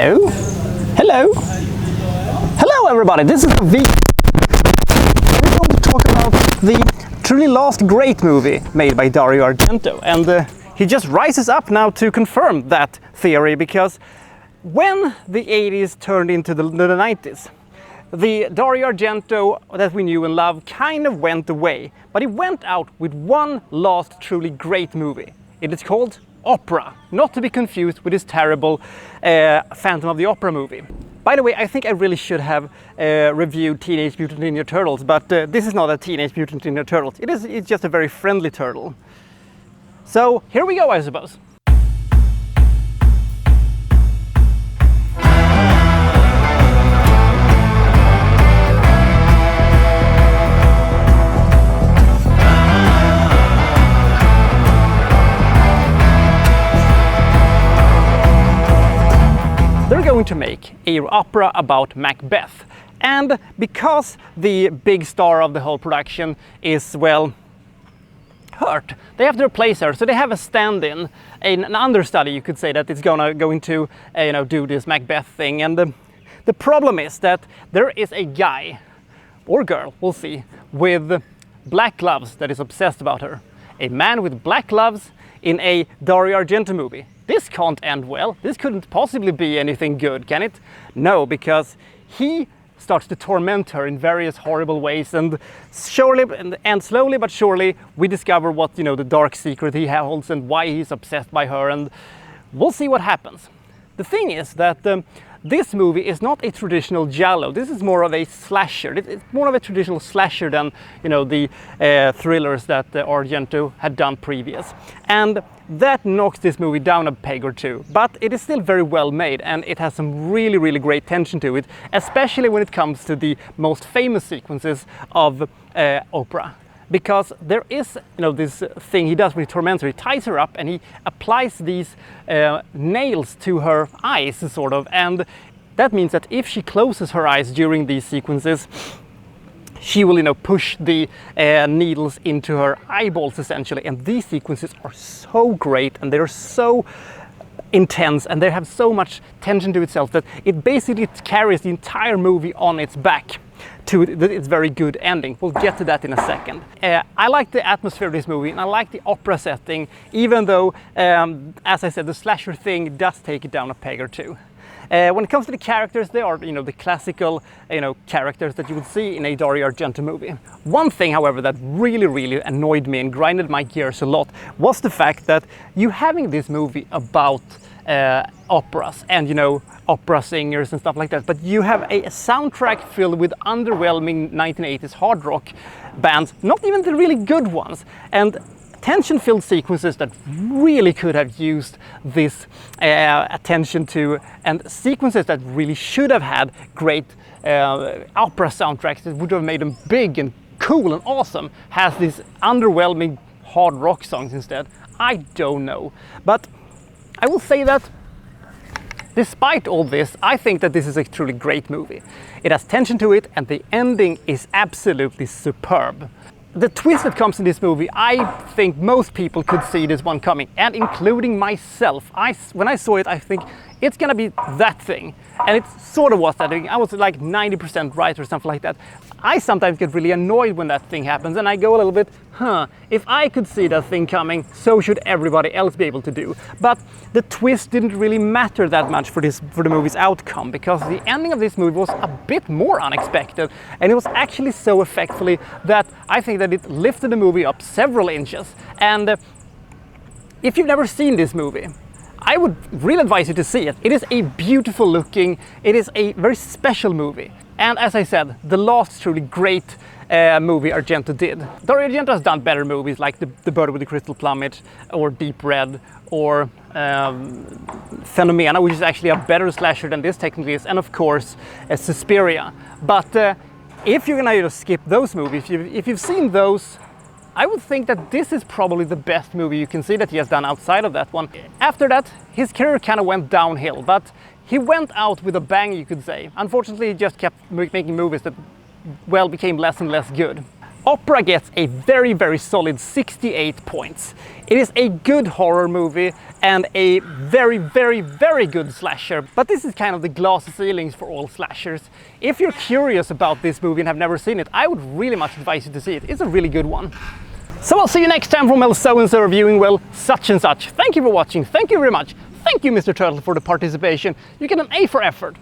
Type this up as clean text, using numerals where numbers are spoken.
Hello? Hello? Hello everybody, this is the We're going to talk about the truly last great movie made by Dario Argento, and he just rises up now to confirm that theory, because when the 80s turned into the 90s, the Dario Argento that we knew and loved kind of went away, but he went out with one last truly great movie. It is called Opera, not to be confused with his terrible Phantom of the Opera movie. By the way, I think I really should have reviewed Teenage Mutant Ninja Turtles, but this is not a Teenage Mutant Ninja Turtles. It's just a very friendly turtle. So here we go, I suppose. Going to make an opera about Macbeth, and because the big star of the whole production is, well, hurt, they have to replace her, so they have a stand-in, an understudy, you could say, that is going to do this Macbeth thing. And the problem is that there is a guy or girl, we'll see, with black gloves that is obsessed about her. A man with black gloves in a Dario Argento movie. This can't end well. This couldn't possibly be anything good, can it? No, because he starts to torment her in various horrible ways, and slowly but surely we discover what, the dark secret he holds and why he's obsessed by her, and we'll see what happens. The thing is that this movie is not a traditional giallo. This is more of a slasher. It's more of a traditional slasher than, the thrillers that Argento had done previous. And that knocks this movie down a peg or two. But it is still very well made, and it has some really, really great tension to it, especially when it comes to the most famous sequences of opera. Because there is, this thing he does when he torments her. He ties her up and he applies these nails to her eyes, sort of. And that means that if she closes her eyes during these sequences, she will, push the needles into her eyeballs, essentially. And these sequences are so great, and they're so intense, and they have so much tension to itself that it basically carries the entire movie on its back to its very good ending. We'll get to that in a second. I like the atmosphere of this movie, and I like the opera setting, even though, as I said, the slasher thing does take it down a peg or two. When it comes to the characters, they are, the classical, characters that you would see in a Dario Argento movie. One thing, however, that really, really annoyed me and grinded my gears a lot was the fact that you having this movie about operas and, opera singers and stuff like that, but you have a soundtrack filled with underwhelming 1980s hard rock bands, not even the really good ones, and tension-filled sequences that really could have used this attention to, and sequences that really should have had great opera soundtracks that would have made them big and cool and awesome, has these underwhelming hard rock songs instead. I don't know, but I will say that despite all this, I think that this is a truly great movie. It has tension to it, and the ending is absolutely superb. The twist that comes in this movie, I think most people could see this one coming, and including myself. When I saw it, I think it's gonna be that thing, and it sort of was that thing. I was like 90% right or something like that. I sometimes get really annoyed when that thing happens, and I go a little bit, if I could see that thing coming, so should everybody else be able to do. But the twist didn't really matter that much for the movie's outcome, because the ending of this movie was a bit more unexpected, and it was actually so effectfully that I think that it lifted the movie up several inches. And if you've never seen this movie, I would really advise you to see it. It is a beautiful looking, it is a very special movie. And as I said, the last truly great movie Argento did. Dario Argento has done better movies like The Bird with the Crystal Plumage, or Deep Red, or Phenomena, which is actually a better slasher than this technically is, and of course Suspiria. But if you're gonna skip those movies, if you've seen those, I would think that this is probably the best movie you can see that he has done outside of that one. After that, his career kind of went downhill, but he went out with a bang, you could say. Unfortunately, he just kept making movies that, well, became less and less good. Opera gets a very, very solid 68 points. It is a good horror movie and a very, very, very good slasher. But this is kind of the glass ceilings for all slashers. If you're curious about this movie and have never seen it, I would really much advise you to see it. It's a really good one. So I'll see you next time from well, so-and-so reviewing, well, such and such. Thank you for watching. Thank you very much. Thank you, Mr. Turtle, for the participation. You get an A for effort.